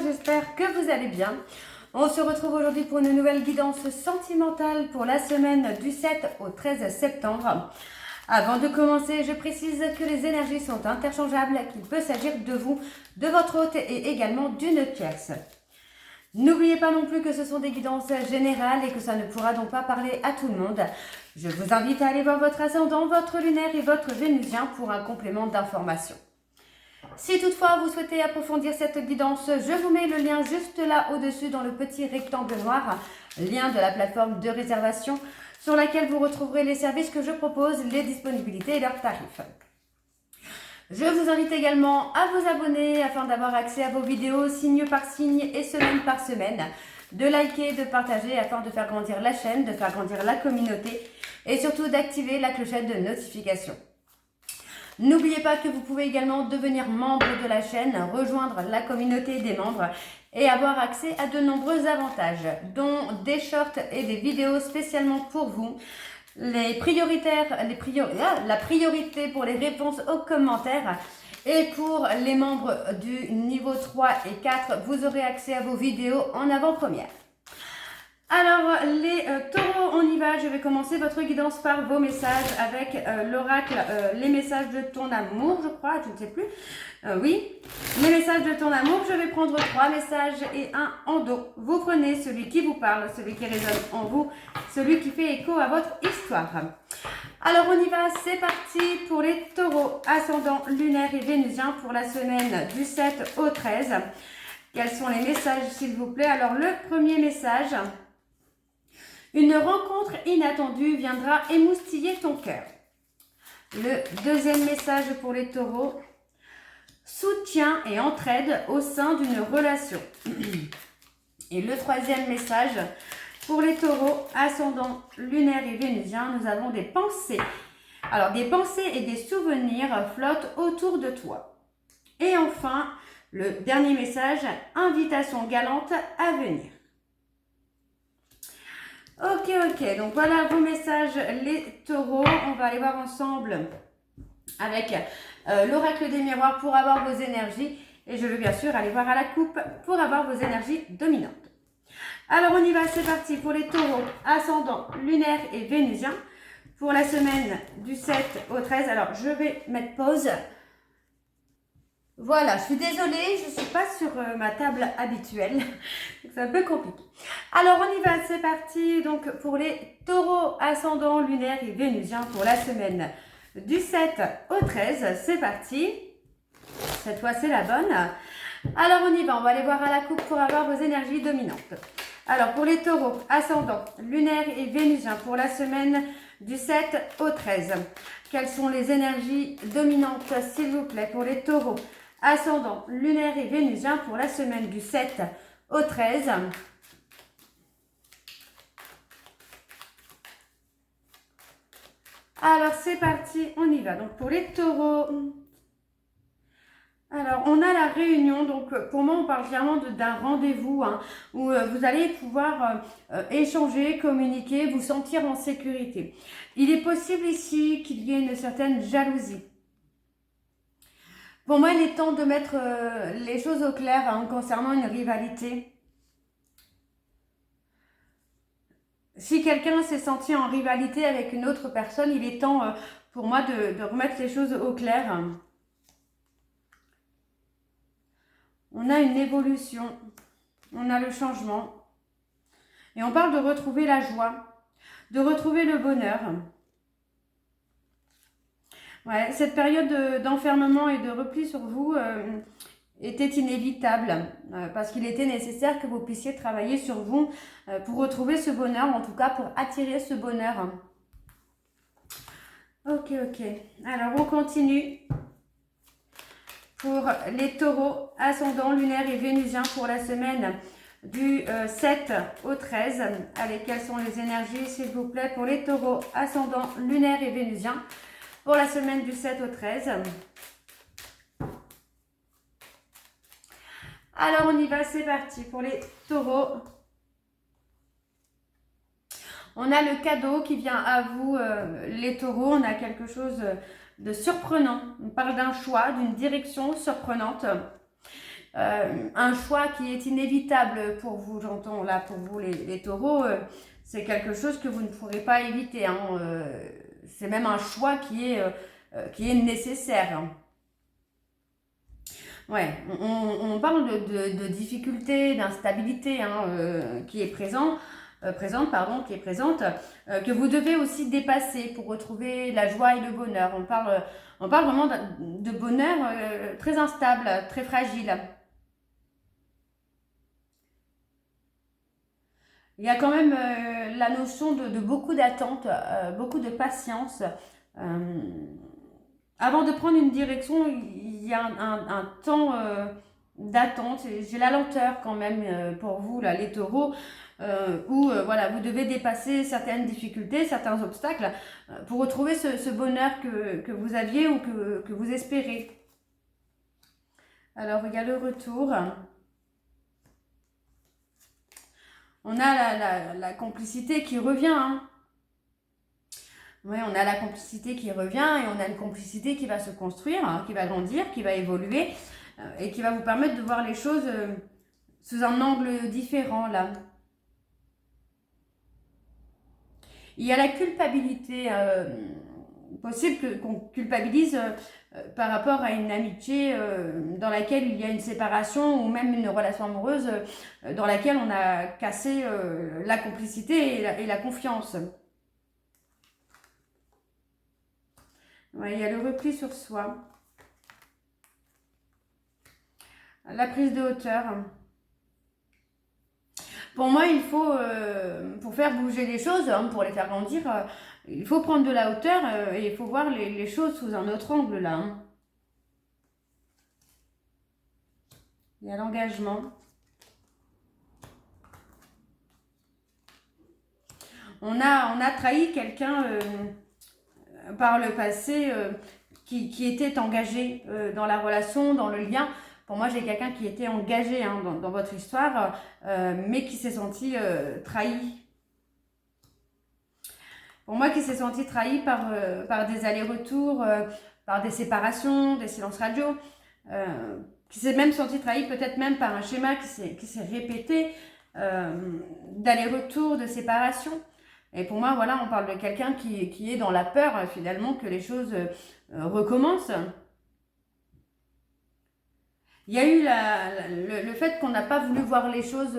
j'espère que vous allez bien. On se retrouve aujourd'hui pour une nouvelle guidance sentimentale pour la semaine du 7 au 13 septembre. Avant de commencer, je précise que les énergies sont interchangeables, qu'il peut s'agir de vous, de votre hôte et également d'une tierce. N'oubliez pas non plus que ce sont des guidances générales et que ça ne pourra donc pas parler à tout le monde. Je vous invite à aller voir votre ascendant, votre lunaire et votre vénusien pour un complément d'information. Si toutefois vous souhaitez approfondir cette guidance, je vous mets le lien juste là au-dessus dans le petit rectangle noir, lien de la plateforme de réservation sur laquelle vous retrouverez les services que je propose, les disponibilités et leurs tarifs. Je vous invite également à vous abonner afin d'avoir accès à vos vidéos signe par signe et semaine par semaine, de liker, de partager afin de faire grandir la chaîne, de faire grandir la communauté et surtout d'activer la clochette de notification. N'oubliez pas que vous pouvez également devenir membre de la chaîne, rejoindre la communauté des membres et avoir accès à de nombreux avantages, dont des shorts et des vidéos spécialement pour vous, la priorité pour les réponses aux commentaires et pour les membres du niveau 3 et 4, vous aurez accès à vos vidéos en avant-première. Alors les taureaux, on y va. Je vais commencer votre guidance par vos messages avec l'oracle, les messages de ton amour, je crois, je ne sais plus. Oui, les messages de ton amour. Je vais prendre 3 messages et un en dos. Vous prenez celui qui vous parle, celui qui résonne en vous, celui qui fait écho à votre histoire. Alors on y va, c'est parti pour les taureaux, ascendant lunaire et vénusien pour la semaine du 7 au 13. Quels sont les messages s'il vous plaît? Alors le premier message: une rencontre inattendue viendra émoustiller ton cœur. Le deuxième message pour les taureaux: soutien et entraide au sein d'une relation. Et le troisième message pour les taureaux, ascendant lunaire et vénusien, nous avons des pensées. Alors des pensées et des souvenirs flottent autour de toi. Et enfin, le dernier message: invitation galante à venir. Ok, donc voilà vos messages les taureaux. On va aller voir ensemble avec l'oracle des miroirs pour avoir vos énergies. Et je vais bien sûr aller voir à la coupe pour avoir vos énergies dominantes. Alors on y va, c'est parti pour les taureaux, ascendant lunaire et vénusien pour la semaine du 7 au 13. Alors je vais mettre pause. Voilà, je suis désolée, je ne suis pas sur ma table habituelle, c'est un peu compliqué. Alors on y va, c'est parti donc pour les taureaux ascendant lunaire et vénusien pour la semaine du 7 au 13, c'est parti. Cette fois c'est la bonne. Alors on y va, on va aller voir à la coupe pour avoir vos énergies dominantes. Alors pour les taureaux ascendant lunaire et vénusien pour la semaine du 7 au 13, quelles sont les énergies dominantes s'il vous plaît pour les taureaux ascendant lunaire et vénusien pour la semaine du 7 au 13. Alors c'est parti, on y va. Donc pour les taureaux, alors on a la réunion. Donc pour moi on parle clairement d'un rendez-vous où vous allez pouvoir échanger, communiquer, vous sentir en sécurité. Il est possible ici qu'il y ait une certaine jalousie. Pour moi, il est temps de mettre les choses au clair concernant une rivalité. Si quelqu'un s'est senti en rivalité avec une autre personne, il est temps pour moi de remettre les choses au clair. On a une évolution, on a le changement. Et on parle de retrouver la joie, de retrouver le bonheur. Ouais, cette période d'enfermement et de repli sur vous était inévitable parce qu'il était nécessaire que vous puissiez travailler sur vous pour retrouver ce bonheur, en tout cas pour attirer ce bonheur. Ok. Alors on continue pour les taureaux ascendant lunaire et vénusien pour la semaine du 7 au 13. Allez, quelles sont les énergies s'il vous plaît pour les taureaux ascendant lunaire et vénusien pour la semaine du 7 au 13. Alors on y va, c'est parti pour les taureaux. On a le cadeau qui vient à vous, les taureaux. On a quelque chose de surprenant. On parle d'un choix, d'une direction surprenante. un choix qui est inévitable pour vous, j'entends là, pour vous les taureaux, c'est quelque chose que vous ne pourrez pas éviter, hein, c'est même un choix qui est nécessaire. Hein. Ouais, on parle de difficultés, d'instabilité hein, qui est présente, pardon, qui est présente, que vous devez aussi dépasser pour retrouver la joie et le bonheur. On parle vraiment de bonheur très instable, très fragile. Il y a quand même la notion de beaucoup d'attente, beaucoup de patience. Avant de prendre une direction, il y a un temps d'attente. J'ai la lenteur quand même pour vous, là, les taureaux, où voilà, vous devez dépasser certaines difficultés, certains obstacles pour retrouver ce bonheur que vous aviez ou que vous espérez. Alors, il y a le retour. On a la complicité qui revient. Hein. Oui, on a la complicité qui revient et on a une complicité qui va se construire, hein, qui va grandir, qui va évoluer et qui va vous permettre de voir les choses sous un angle différent là. Il y a la culpabilité, possible qu'on culpabilise par rapport à une amitié dans laquelle il y a une séparation ou même une relation amoureuse dans laquelle on a cassé la complicité et la confiance. Ouais, il y a le repli sur soi. La prise de hauteur. Pour moi, il faut, pour faire bouger les choses, hein, pour les faire grandir, il faut prendre de la hauteur et il faut voir les choses sous un autre angle là. Hein. Il y a l'engagement. On a trahi quelqu'un par le passé qui était engagé dans la relation, dans le lien. Pour moi, j'ai quelqu'un qui était engagé hein, dans votre histoire, mais qui s'est senti trahi. Pour moi, qui s'est senti trahi par des allers-retours, par des séparations, des silences radio, qui s'est même senti trahi peut-être même par un schéma qui s'est répété, d'aller-retour, de séparation. Et pour moi, voilà, on parle de quelqu'un qui est dans la peur, finalement, que les choses recommencent. Il y a eu le fait qu'on n'a pas voulu voir les choses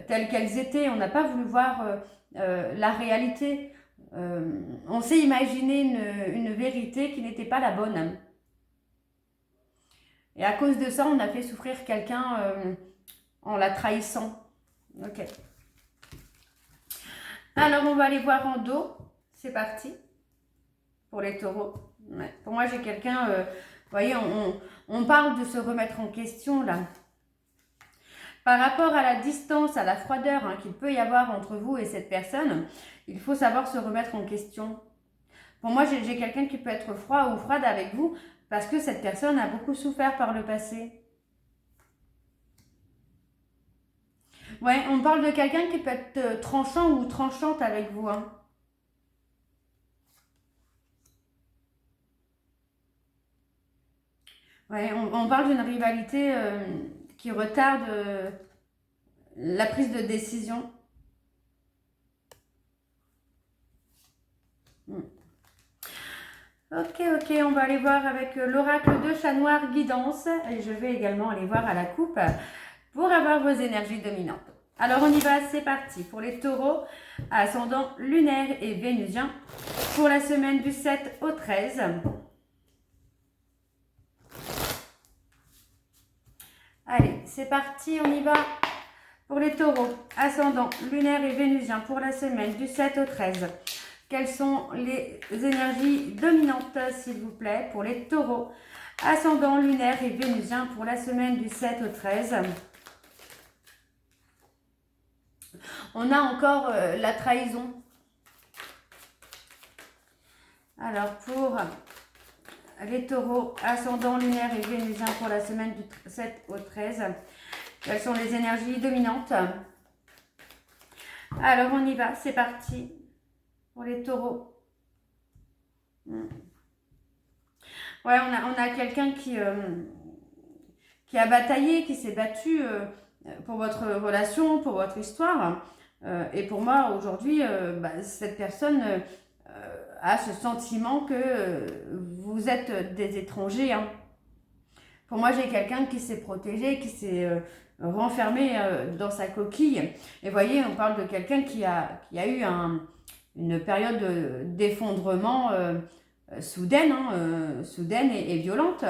telles qu'elles étaient, on n'a pas voulu voir la réalité. On s'est imaginé une vérité qui n'était pas la bonne. Et à cause de ça, on a fait souffrir quelqu'un en la trahissant. Ok. Alors, on va aller voir en dos. C'est parti pour les taureaux. Ouais. Pour moi, j'ai quelqu'un... vous voyez, on parle de se remettre en question, là. Par rapport à la distance, à la froideur hein, qu'il peut y avoir entre vous et cette personne, il faut savoir se remettre en question. Pour moi, j'ai quelqu'un qui peut être froid ou froide avec vous parce que cette personne a beaucoup souffert par le passé. Ouais, on parle de quelqu'un qui peut être tranchant ou tranchante avec vous. Hein. Ouais, on parle d'une rivalité qui retarde la prise de décision. Ok, on va aller voir avec l'oracle de chat noir guidance et je vais également aller voir à la coupe pour avoir vos énergies dominantes. Alors on y va, c'est parti pour les taureaux, ascendant lunaire et vénusien pour la semaine du 7 au 13. Allez, c'est parti, on y va pour les taureaux, ascendant lunaire et vénusien pour la semaine du 7 au 13. Quelles sont les énergies dominantes, s'il vous plaît, pour les taureaux, ascendant lunaire et vénusien pour la semaine du 7 au 13. On a encore la trahison. Alors, pour les taureaux, ascendant lunaire et vénusien pour la semaine du 7 au 13, quelles sont les énergies dominantes? Alors, on y va, c'est parti pour les taureaux. Ouais, on a quelqu'un qui qui a bataillé, qui s'est battu pour votre relation, pour votre histoire. Et pour moi, aujourd'hui, cette personne a ce sentiment que vous êtes des étrangers. Hein. Pour moi, j'ai quelqu'un qui s'est protégé, qui s'est renfermé dans sa coquille. Et vous voyez, on parle de quelqu'un qui a eu une période d'effondrement soudaine, soudaine et violente.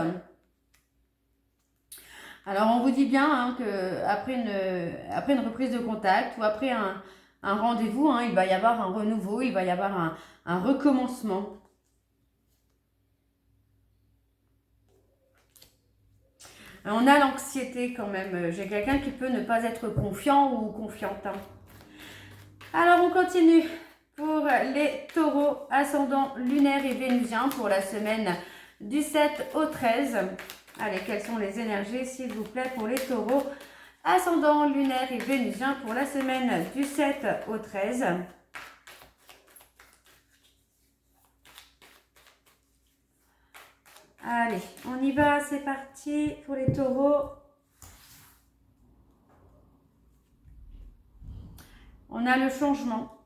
Alors, on vous dit bien hein, qu'après une reprise de contact ou après un rendez-vous, hein, il va y avoir un renouveau, il va y avoir un recommencement. On a l'anxiété quand même. J'ai quelqu'un qui peut ne pas être confiant ou confiante. Hein. Alors, on continue pour les taureaux, ascendant lunaire et vénusien pour la semaine du 7 au 13. Allez, quelles sont les énergies, s'il vous plaît, pour les taureaux, ascendant lunaire et vénusien pour la semaine du 7 au 13. Allez, on y va, c'est parti pour les taureaux. On a le changement.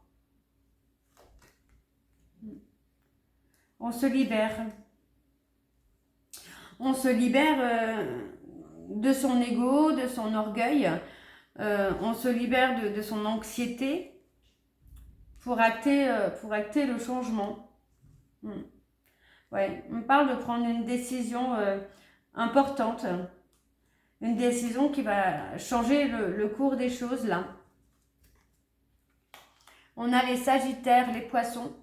On se libère. On se libère de son ego, de son orgueil. On se libère de son anxiété pour acter le changement. Ouais, on parle de prendre une décision importante. Une décision qui va changer le cours des choses là. On a les sagittaires, les poissons.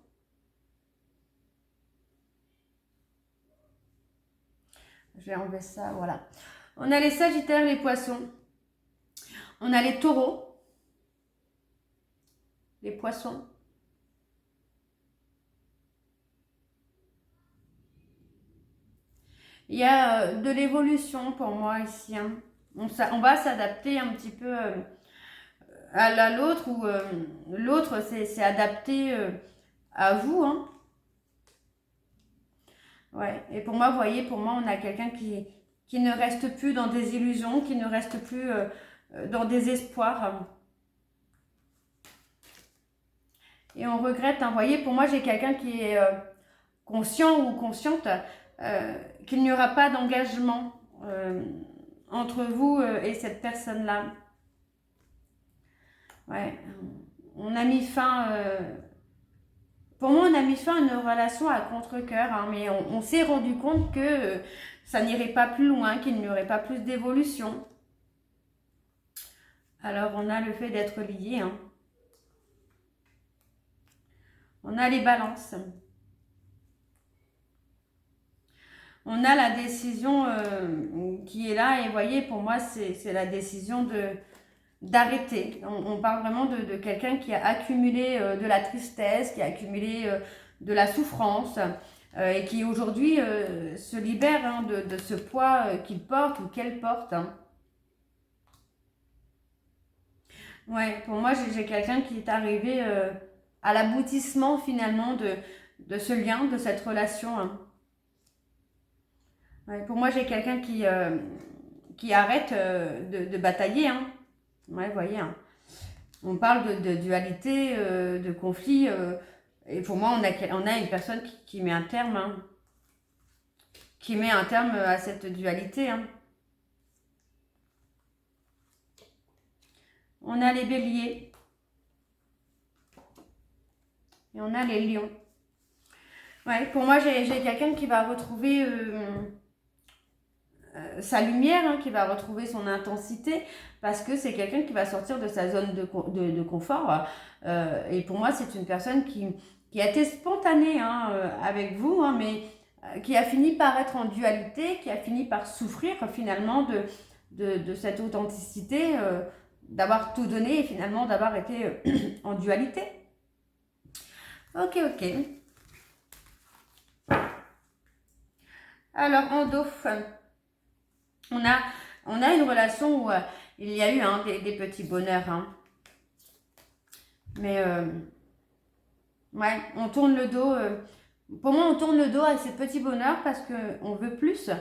Je vais enlever ça, voilà. On a les sagittaires, les poissons. On a les taureaux. Les poissons. Il y a de l'évolution pour moi ici. Hein. On va s'adapter un petit peu à l'autre ou l'autre c'est adapté à vous. Hein. Ouais. Et pour moi, vous voyez, pour moi, on a quelqu'un qui ne reste plus dans des illusions, qui ne reste plus dans des espoirs. Et on regrette, hein. Vous voyez, pour moi, j'ai quelqu'un qui est conscient ou consciente qu'il n'y aura pas d'engagement entre vous et cette personne-là. Ouais, on a mis fin... pour moi, on a mis fin à une relation à contre-cœur, hein, mais on s'est rendu compte que ça n'irait pas plus loin, qu'il n'y aurait pas plus d'évolution. Alors, on a le fait d'être lié. Hein. On a les balances. On a la décision qui est là. Et vous voyez, pour moi, c'est la décision d'arrêter. On parle vraiment de quelqu'un qui a accumulé de la tristesse, qui a accumulé de la souffrance et qui aujourd'hui se libère hein, de ce poids qu'il porte ou qu'elle porte. Hein. Ouais, pour moi, j'ai quelqu'un qui est arrivé à l'aboutissement finalement de ce lien, de cette relation. Hein. Ouais, pour moi, j'ai quelqu'un qui arrête de batailler. Hein. Ouais, vous voyez, hein. On parle de dualité, de conflit. Et pour moi, on a une personne qui met un terme. Hein. Qui met un terme à cette dualité. Hein. On a les béliers. Et on a les lions. Ouais, pour moi, j'ai quelqu'un qui va retrouver sa lumière, hein, qui va retrouver son intensité, parce que c'est quelqu'un qui va sortir de sa zone de confort. Et pour moi, c'est une personne qui a été spontanée hein, avec vous, hein, mais qui a fini par être en dualité, qui a fini par souffrir finalement de cette authenticité, d'avoir tout donné et finalement d'avoir été en dualité. Ok. Alors, en dauphin, on a une relation où il y a eu hein, des petits bonheurs. Hein. Mais, ouais, on tourne le dos. Pour moi, on tourne le dos à ces petits bonheurs parce qu'on veut plus.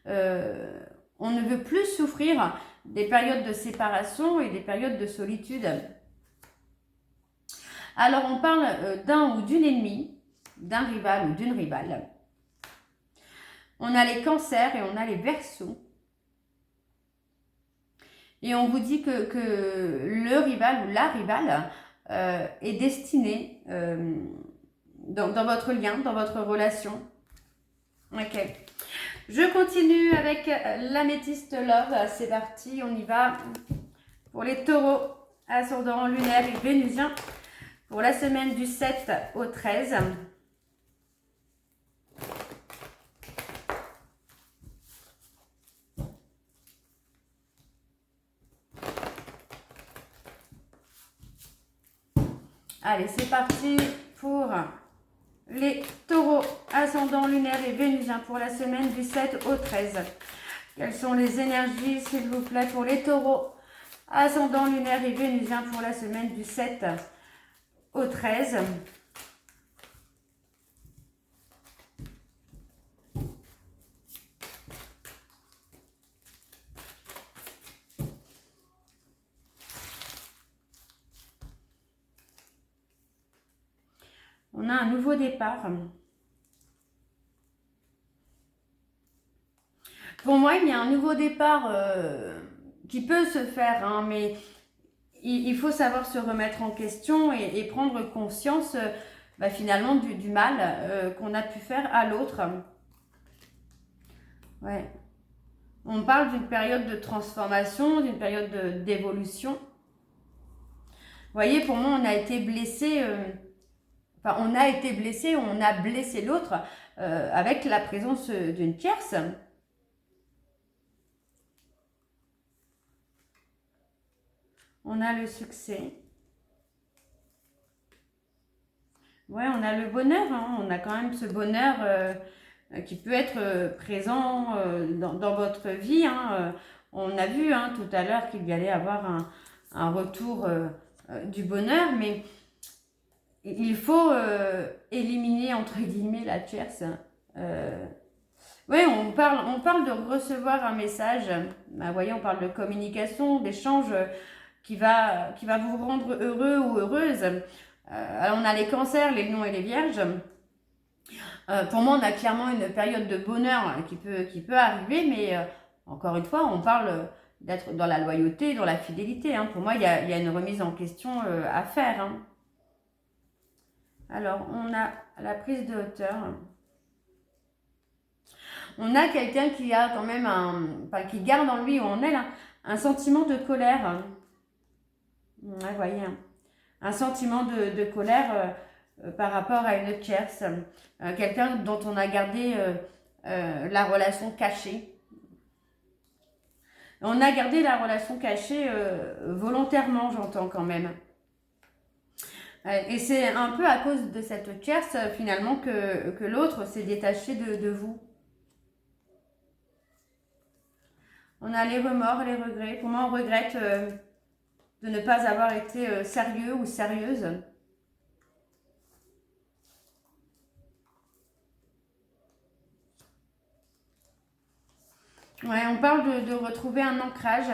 On On ne veut plus souffrir des périodes de séparation et des périodes de solitude. Alors, on parle d'un ou d'une ennemie, d'un rival ou d'une rivale. On a les cancers et on a les verseaux. Et on vous dit que le rival ou la rivale est destiné dans votre lien, dans votre relation. Ok. Je continue avec l'améthyste love. C'est parti, on y va. Pour les taureaux, ascendant lunaire et vénusien, pour la semaine du 7 au 13. Allez, c'est parti pour les taureaux, ascendant lunaire et vénusien pour la semaine du 7 au 13. Quelles sont les énergies, s'il vous plaît, pour les taureaux, ascendant lunaire et vénusien pour la semaine du 7 au 13. On a un nouveau départ. Pour moi, il y a un nouveau départ qui peut se faire, hein, mais il faut savoir se remettre en question et prendre conscience finalement du mal qu'on a pu faire à l'autre. Ouais. On parle d'une période de transformation, d'une période d'évolution. Vous voyez, pour moi, on a été blessé... on a été blessé, on a blessé l'autre avec la présence d'une tierce. On a le succès. Ouais, on a le bonheur. Hein. On a quand même ce bonheur qui peut être présent dans votre vie. Hein. On a vu hein, tout à l'heure qu'il y allait avoir un retour du bonheur, mais il faut éliminer, entre guillemets, la tierce. Oui, on parle de recevoir un message. Vous voyez, on parle de communication, d'échange qui va vous rendre heureux ou heureuse. Alors, on a les cancers, les lions et les vierges. Pour moi, on a clairement une période de bonheur qui peut arriver, mais encore une fois, on parle d'être dans la loyauté, dans la fidélité. Hein. Pour moi, il y a une remise en question à faire. Hein. Alors, on a la prise de hauteur. On a quelqu'un qui a quand même qui garde en lui ou en elle un sentiment de colère. Ouais, vous voyez, un sentiment de colère par rapport à une tierce. Quelqu'un dont on a gardé la relation cachée. On a gardé la relation cachée volontairement, j'entends quand même. Et c'est un peu à cause de cette tierce, finalement, que l'autre s'est détaché de vous. On a les remords, les regrets. Pour moi, on regrette de ne pas avoir été sérieux ou sérieuse. Ouais, on parle de retrouver un ancrage.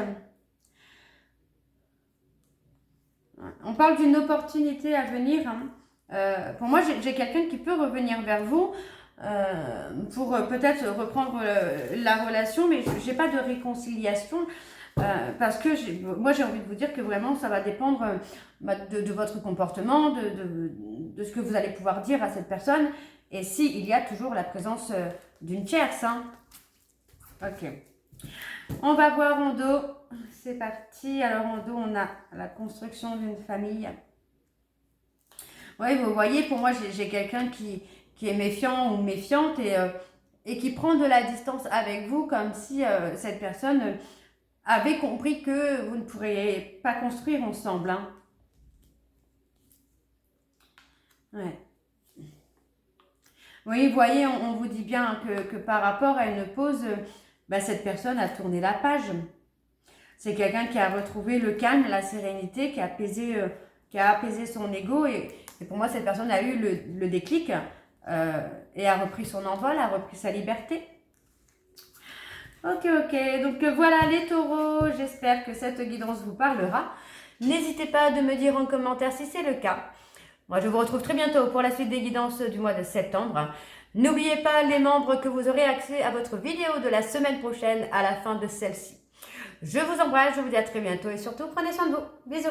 On parle d'une opportunité à venir. Hein. Pour moi, j'ai quelqu'un qui peut revenir vers vous pour peut-être reprendre la relation, mais je n'ai pas de réconciliation parce que moi, j'ai envie de vous dire que vraiment, ça va dépendre de votre comportement, de ce que vous allez pouvoir dire à cette personne et s'il y a toujours la présence d'une tierce. Hein. Ok. On va voir en dos. C'est parti. Alors en dos, on a la construction d'une famille. Oui, vous voyez, pour moi, j'ai quelqu'un qui est méfiant ou méfiante et qui prend de la distance avec vous comme si cette personne avait compris que vous ne pourriez pas construire ensemble. Hein. Ouais. Oui, vous voyez, on vous dit bien que par rapport à une pause, cette personne a tourné la page. C'est quelqu'un qui a retrouvé le calme, la sérénité, qui a apaisé son ego. Et pour moi, cette personne a eu le déclic et a repris son envol, a repris sa liberté. Ok, ok. Donc voilà les taureaux. J'espère que cette guidance vous parlera. N'hésitez pas de me dire en commentaire si c'est le cas. Moi, je vous retrouve très bientôt pour la suite des guidances du mois de septembre. N'oubliez pas les membres que vous aurez accès à votre vidéo de la semaine prochaine à la fin de celle-ci. Je vous embrasse, je vous dis à très bientôt et surtout prenez soin de vous. Bisous.